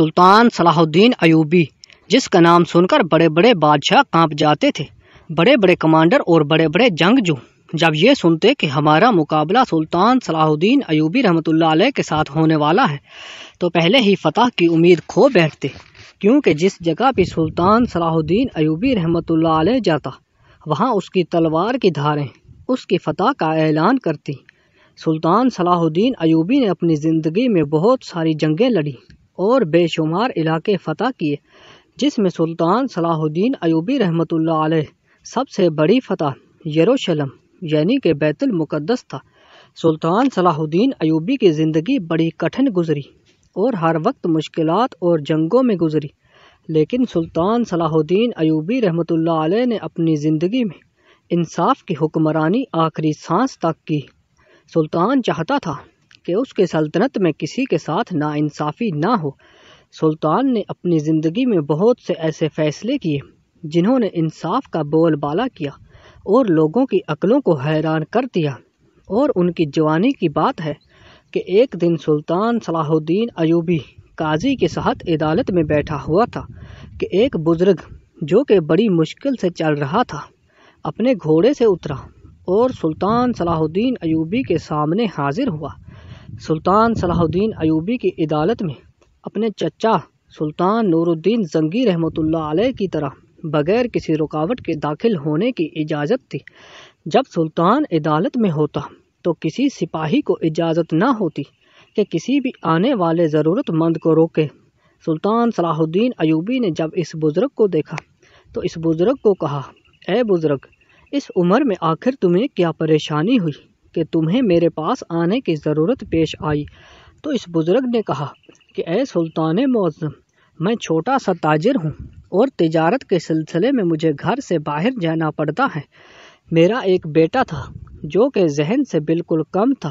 سلطان صلاح الدین ایوبی، جس کا نام سن کر بڑے بڑے بادشاہ کانپ جاتے تھے، بڑے بڑے کمانڈر اور بڑے بڑے جنگجو جب یہ سنتے کہ ہمارا مقابلہ سلطان صلاح الدین ایوبی رحمۃ اللہ علیہ کے ساتھ ہونے والا ہے تو پہلے ہی فتح کی امید کھو بیٹھتے، کیونکہ جس جگہ بھی سلطان صلاح الدین ایوبی رحمۃ اللہ علیہ جاتا وہاں اس کی تلوار کی دھاریں اس کی فتح کا اعلان کرتی۔ سلطان صلاح الدین ایوبی نے اپنی زندگی میں بہت ساری جنگیں لڑی اور بے شمار علاقے فتح کیے، جس میں سلطان صلاح الدین ایوبی رحمۃ اللہ علیہ سب سے بڑی فتح یروشلم یعنی کہ بیت المقدس تھا۔ سلطان صلاح الدین ایوبی کی زندگی بڑی کٹھن گزری اور ہر وقت مشکلات اور جنگوں میں گزری، لیکن سلطان صلاح الدین ایوبی رحمۃ اللہ علیہ نے اپنی زندگی میں انصاف کی حکمرانی آخری سانس تک کی۔ سلطان چاہتا تھا کہ اس کے سلطنت میں کسی کے ساتھ ناانصافی نہ ہو۔ سلطان نے اپنی زندگی میں بہت سے ایسے فیصلے کیے جنہوں نے انصاف کا بول بالا کیا اور لوگوں کی عقلوں کو حیران کر دیا، اور ان کی جوانی کی بات ہے کہ ایک دن سلطان صلاح الدین ایوبی قاضی کے ساتھ عدالت میں بیٹھا ہوا تھا کہ ایک بزرگ جو کہ بڑی مشکل سے چل رہا تھا اپنے گھوڑے سے اترا اور سلطان صلاح الدین ایوبی کے سامنے حاضر ہوا۔ سلطان صلاح الدین ایوبی کی عدالت میں اپنے چچا سلطان نور الدین زنگی رحمۃ اللہ علیہ کی طرح بغیر کسی رکاوٹ کے داخل ہونے کی اجازت تھی۔ جب سلطان عدالت میں ہوتا تو کسی سپاہی کو اجازت نہ ہوتی کہ کسی بھی آنے والے ضرورت مند کو روکے۔ سلطان صلاح الدین ایوبی نے جب اس بزرگ کو دیکھا تو اس بزرگ کو کہا، اے بزرگ، اس عمر میں آخر تمہیں کیا پریشانی ہوئی کہ تمہیں میرے پاس آنے کی ضرورت پیش آئی؟ تو اس بزرگ نے کہا کہ اے سلطان معظم، میں چھوٹا سا تاجر ہوں اور تجارت کے سلسلے میں مجھے گھر سے باہر جانا پڑتا ہے۔ میرا ایک بیٹا تھا جو کہ ذہن سے بالکل کم تھا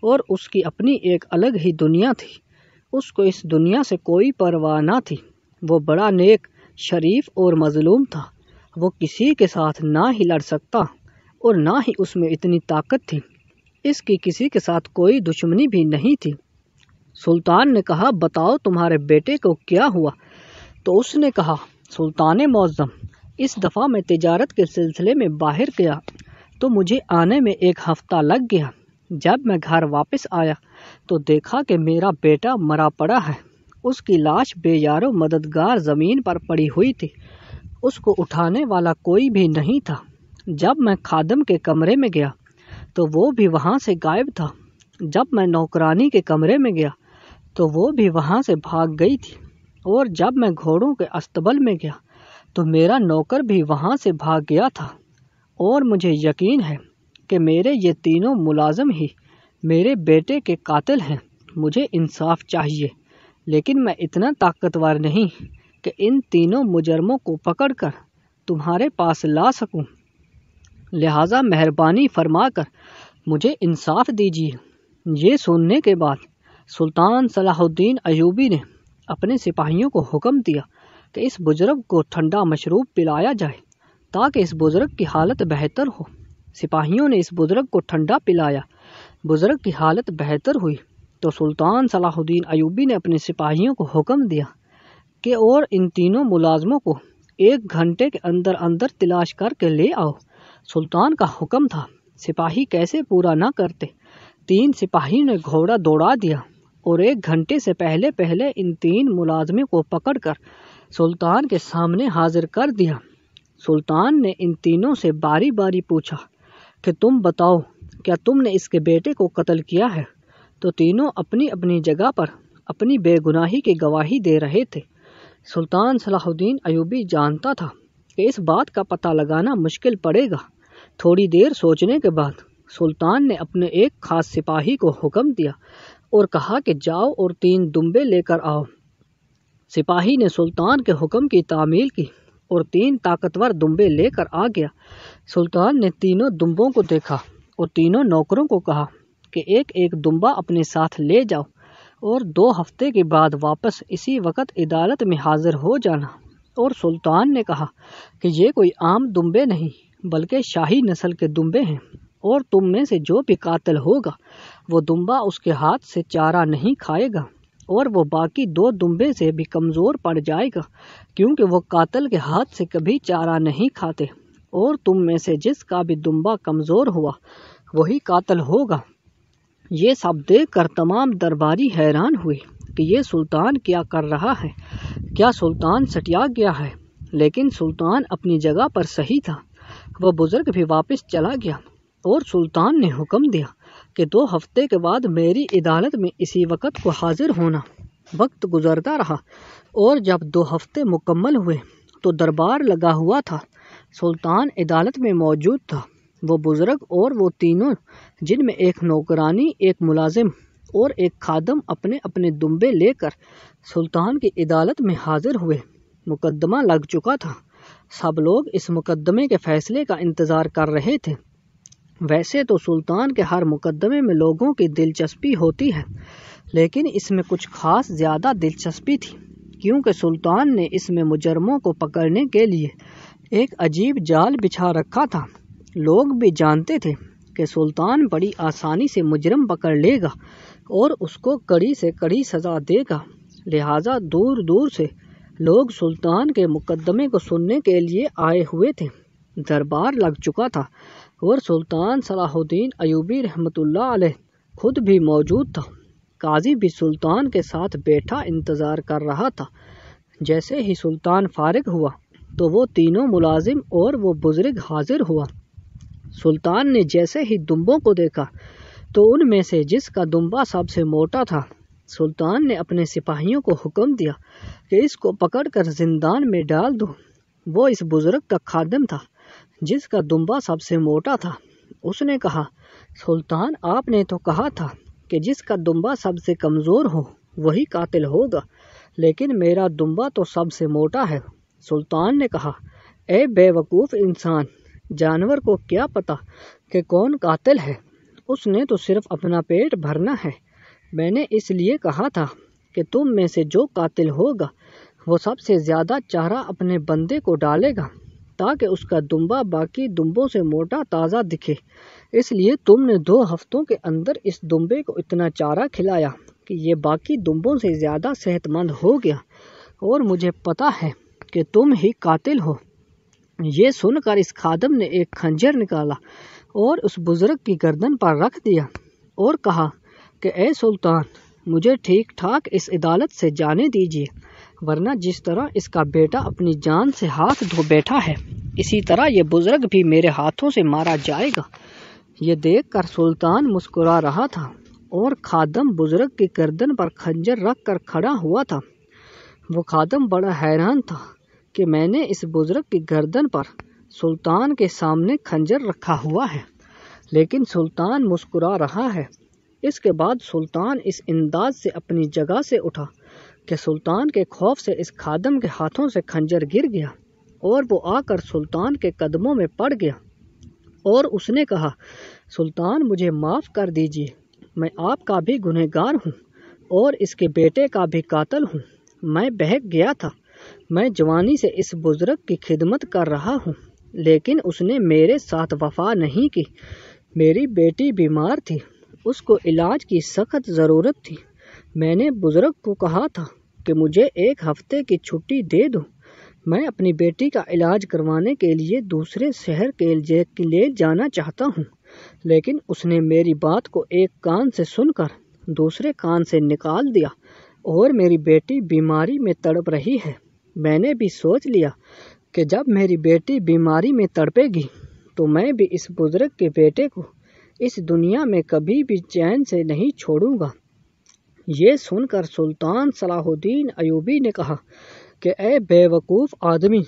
اور اس کی اپنی ایک الگ ہی دنیا تھی۔ اس کو اس دنیا سے کوئی پرواہ نہ تھی۔ وہ بڑا نیک، شریف اور مظلوم تھا۔ وہ کسی کے ساتھ نہ ہی لڑ سکتا اور نہ ہی اس میں اتنی طاقت تھی۔ اس کی کسی کے ساتھ کوئی دشمنی بھی نہیں تھی۔ سلطان نے کہا، بتاؤ تمہارے بیٹے کو کیا ہوا؟ تو اس نے کہا، سلطان معظم، اس دفعہ میں تجارت کے سلسلے میں باہر گیا تو مجھے آنے میں ایک ہفتہ لگ گیا۔ جب میں گھر واپس آیا تو دیکھا کہ میرا بیٹا مرا پڑا ہے۔ اس کی لاش بے یار و مددگار زمین پر پڑی ہوئی تھی۔ اس کو اٹھانے والا کوئی بھی نہیں تھا۔ جب میں خادم کے کمرے میں گیا تو وہ بھی وہاں سے غائب تھا۔ جب میں نوکرانی کے کمرے میں گیا تو وہ بھی وہاں سے بھاگ گئی تھی، اور جب میں گھوڑوں کے استبل میں گیا تو میرا نوکر بھی وہاں سے بھاگ گیا تھا، اور مجھے یقین ہے کہ میرے یہ تینوں ملازم ہی میرے بیٹے کے قاتل ہیں۔ مجھے انصاف چاہیے، لیکن میں اتنا طاقتور نہیں کہ ان تینوں مجرموں کو پکڑ کر تمہارے پاس لا سکوں، لہٰذا مہربانی فرما کر مجھے انصاف دیجیے۔ یہ سننے کے بعد سلطان صلاح الدین ایوبی نے اپنے سپاہیوں کو حکم دیا کہ اس بزرگ کو ٹھنڈا مشروب پلایا جائے تاکہ اس بزرگ کی حالت بہتر ہو۔ سپاہیوں نے اس بزرگ کو ٹھنڈا پلایا۔ بزرگ کی حالت بہتر ہوئی تو سلطان صلاح الدین ایوبی نے اپنے سپاہیوں کو حکم دیا کہ اور ان تینوں ملازموں کو 1 گھنٹے کے اندر اندر تلاش کر کے لے آؤ۔ سلطان کا حکم تھا، سپاہی کیسے پورا نہ کرتے۔ 3 سپاہی نے گھوڑا دوڑا دیا اور 1 گھنٹے سے پہلے ان 3 ملازموں کو پکڑ کر سلطان کے سامنے حاضر کر دیا۔ سلطان نے ان تینوں سے باری باری پوچھا کہ تم بتاؤ، کیا تم نے اس کے بیٹے کو قتل کیا ہے؟ تو تینوں اپنی اپنی جگہ پر اپنی بے گناہی کی گواہی دے رہے تھے۔ سلطان صلاح الدین ایوبی جانتا تھا کہ اس بات کا پتہ لگانا مشکل پڑے گا۔ تھوڑی دیر سوچنے کے بعد سلطان نے اپنے ایک خاص سپاہی کو حکم دیا اور کہا کہ جاؤ اور 3 دمبے لے کر آؤ۔ سپاہی نے سلطان کے حکم کی تعمیل کی اور 3 طاقتور دمبے لے کر آ گیا۔ سلطان نے تینوں دمبوں کو دیکھا اور تینوں نوکروں کو کہا کہ ایک ایک دمبا اپنے ساتھ لے جاؤ اور 2 ہفتے کے بعد واپس اسی وقت عدالت میں حاضر ہو جانا۔ اور سلطان نے کہا کہ یہ کوئی عام دمبے نہیں بلکہ شاہی نسل کے دمبے ہیں، اور تم میں سے جو بھی قاتل ہوگا وہ دمبا اس کے ہاتھ سے چارہ نہیں کھائے گا اور وہ باقی 2 دمبے سے بھی کمزور پڑ جائے گا، کیونکہ وہ قاتل کے ہاتھ سے کبھی چارہ نہیں کھاتے، اور تم میں سے جس کا بھی دمبا کمزور ہوا وہی قاتل ہوگا۔ یہ سب دیکھ کر تمام درباری حیران ہوئے کہ یہ سلطان کیا کر رہا ہے، کیا سلطان سٹیا گیا ہے؟ لیکن سلطان اپنی جگہ پر صحیح تھا۔ وہ بزرگ بھی واپس چلا گیا اور سلطان نے حکم دیا کہ 2 ہفتے کے بعد میری عدالت میں اسی وقت کو حاضر ہونا۔ وقت گزرتا رہا اور جب 2 ہفتے مکمل ہوئے تو دربار لگا ہوا تھا۔ سلطان عدالت میں موجود تھا۔ وہ بزرگ اور وہ تینوں، جن میں ایک نوکرانی، ایک ملازم اور ایک خادم، اپنے اپنے دمبے لے کر سلطان کی عدالت میں حاضر ہوئے۔ مقدمہ لگ چکا تھا۔ سب لوگ اس مقدمے کے فیصلے کا انتظار کر رہے تھے۔ ویسے تو سلطان کے ہر مقدمے میں لوگوں کی دلچسپی ہوتی ہے، لیکن اس میں کچھ خاص زیادہ دلچسپی تھی، کیونکہ سلطان نے اس میں مجرموں کو پکڑنے کے لیے ایک عجیب جال بچھا رکھا تھا۔ لوگ بھی جانتے تھے کہ سلطان بڑی آسانی سے مجرم پکڑ لے گا اور اس کو کڑی سے کڑی سزا دے گا، لہٰذا دور دور سے لوگ سلطان کے مقدمے کو سننے کے لیے آئے ہوئے تھے۔ دربار لگ چکا تھا اور سلطان صلاح الدین ایوبی رحمۃ اللہ علیہ خود بھی موجود تھا۔ قاضی بھی سلطان کے ساتھ بیٹھا انتظار کر رہا تھا۔ جیسے ہی سلطان فارغ ہوا تو وہ تینوں ملازم اور وہ بزرگ حاضر ہوا۔ سلطان نے جیسے ہی دمبوں کو دیکھا تو ان میں سے جس کا دمبا سب سے موٹا تھا، سلطان نے اپنے سپاہیوں کو حکم دیا کہ اس کو پکڑ کر زندان میں ڈال دو۔ وہ اس بزرگ کا خادم تھا جس کا دمبا سب سے موٹا تھا۔ اس نے کہا، سلطان آپ نے تو کہا تھا کہ جس کا دمبا سب سے کمزور ہو وہی قاتل ہوگا، لیکن میرا دمبا تو سب سے موٹا ہے۔ سلطان نے کہا، اے بے وقوف انسان، جانور کو کیا پتا کہ کون قاتل ہے؟ اس نے تو صرف اپنا پیٹ بھرنا ہے۔ میں نے اس لیے کہا تھا کہ تم میں سے جو قاتل ہوگا وہ سب سے زیادہ چارہ اپنے بندے کو ڈالے گا تاکہ اس کا دمبا باقی دمبوں سے موٹا تازہ دکھے۔ اس لیے تم نے 2 ہفتوں کے اندر اس دمبے کو اتنا چارہ کھلایا کہ یہ باقی دمبوں سے زیادہ صحت مند ہو گیا، اور مجھے پتا ہے کہ تم ہی قاتل ہو۔ یہ سن کر اس خادم نے ایک خنجر نکالا اور اس بزرگ کی گردن پر رکھ دیا اور کہا کہ اے سلطان، مجھے ٹھیک ٹھاک اس عدالت سے جانے دیجیے، ورنہ جس طرح اس کا بیٹا اپنی جان سے ہاتھ دھو بیٹھا ہے اسی طرح یہ بزرگ بھی میرے ہاتھوں سے مارا جائے گا۔ یہ دیکھ کر سلطان مسکرا رہا تھا اور خادم بزرگ کی گردن پر خنجر رکھ کر کھڑا ہوا تھا۔ وہ خادم بڑا حیران تھا کہ میں نے اس بزرگ کی گردن پر سلطان کے سامنے خنجر رکھا ہوا ہے، لیکن سلطان مسکرا رہا ہے۔ اس کے بعد سلطان اس انداز سے اپنی جگہ سے اٹھا کہ سلطان کے خوف سے اس خادم کے ہاتھوں سے خنجر گر گیا اور وہ آ کر سلطان کے قدموں میں پڑ گیا اور اس نے کہا، سلطان مجھے معاف کر دیجیے، میں آپ کا بھی گنہگار ہوں اور اس کے بیٹے کا بھی قاتل ہوں۔ میں بہک گیا تھا۔ میں جوانی سے اس بزرگ کی خدمت کر رہا ہوں، لیکن اس نے میرے ساتھ وفا نہیں کی۔ میری بیٹی بیمار تھی، اس کو علاج کی سخت ضرورت تھی۔ میں نے بزرگ کو کہا تھا کہ مجھے 1 ہفتے کی چھٹی دے دو، میں اپنی بیٹی کا علاج کروانے کے لیے دوسرے شہر کے لیے جانا چاہتا ہوں، لیکن اس نے میری بات کو ایک کان سے سن کر دوسرے کان سے نکال دیا اور میری بیٹی بیماری میں تڑپ رہی ہے۔ میں نے بھی سوچ لیا کہ جب میری بیٹی بیماری میں تڑپے گی تو میں بھی اس بزرگ کے بیٹے کو اس دنیا میں کبھی بھی چین سے نہیں چھوڑوں گا۔ یہ سن کر سلطان صلاح الدین ایوبی نے کہا کہ اے بے وقوف آدمی،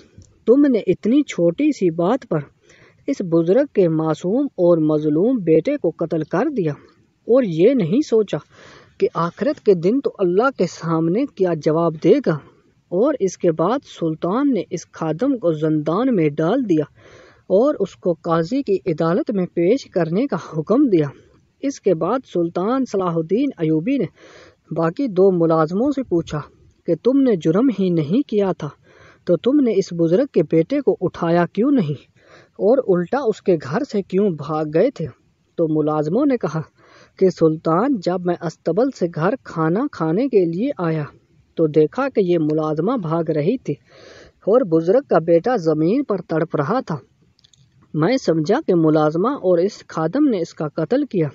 تم نے اتنی چھوٹی سی بات پر اس بزرگ کے معصوم اور مظلوم بیٹے کو قتل کر دیا، اور یہ نہیں سوچا کہ آخرت کے دن تو اللہ کے سامنے کیا جواب دے گا۔ اور اس کے بعد سلطان نے اس خادم کو زندان میں ڈال دیا اور اس کو قاضی کی عدالت میں پیش کرنے کا حکم دیا۔ اس کے بعد سلطان صلاح الدین ایوبی نے باقی 2 ملازموں سے پوچھا کہ تم نے جرم ہی نہیں کیا تھا تو تم نے اس بزرگ کے بیٹے کو اٹھایا کیوں نہیں اور الٹا اس کے گھر سے کیوں بھاگ گئے تھے؟ تو ملازموں نے کہا کہ سلطان جب میں استبل سے گھر کھانا کھانے کے لیے آیا تو دیکھا کہ یہ ملازمہ بھاگ رہی تھی اور بزرگ کا بیٹا زمین پر تڑپ رہا تھا۔ میں سمجھا کہ ملازمہ اور اس خادم نے اس کا قتل کیا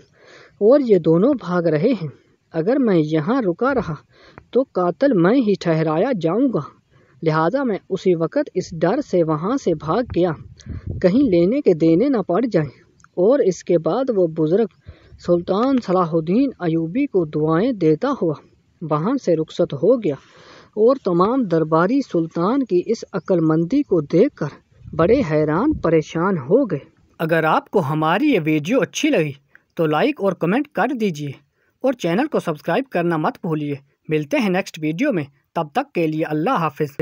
اور یہ دونوں بھاگ رہے ہیں۔ اگر میں یہاں رکا رہا تو قاتل میں ہی ٹھہرایا جاؤں گا، لہٰذا میں اسی وقت اس ڈر سے وہاں سے بھاگ گیا کہیں لینے کے دینے نہ پڑ جائیں، اور اس کے بعد وہ بزرگ سلطان صلاح الدین ایوبی کو دعائیں دیتا ہوا وہاں سے رخصت ہو گیا، اور تمام درباری سلطان کی اس عقل مندی کو دیکھ کر بڑے حیران پریشان ہو گئے۔ اگر آپ کو ہماری یہ ویڈیو اچھی لگی تو لائک اور کمنٹ کر دیجیے اور چینل کو سبسکرائب کرنا مت بھولیے۔ ملتے ہیں نیکسٹ ویڈیو میں، تب تک کے لیے اللہ حافظ۔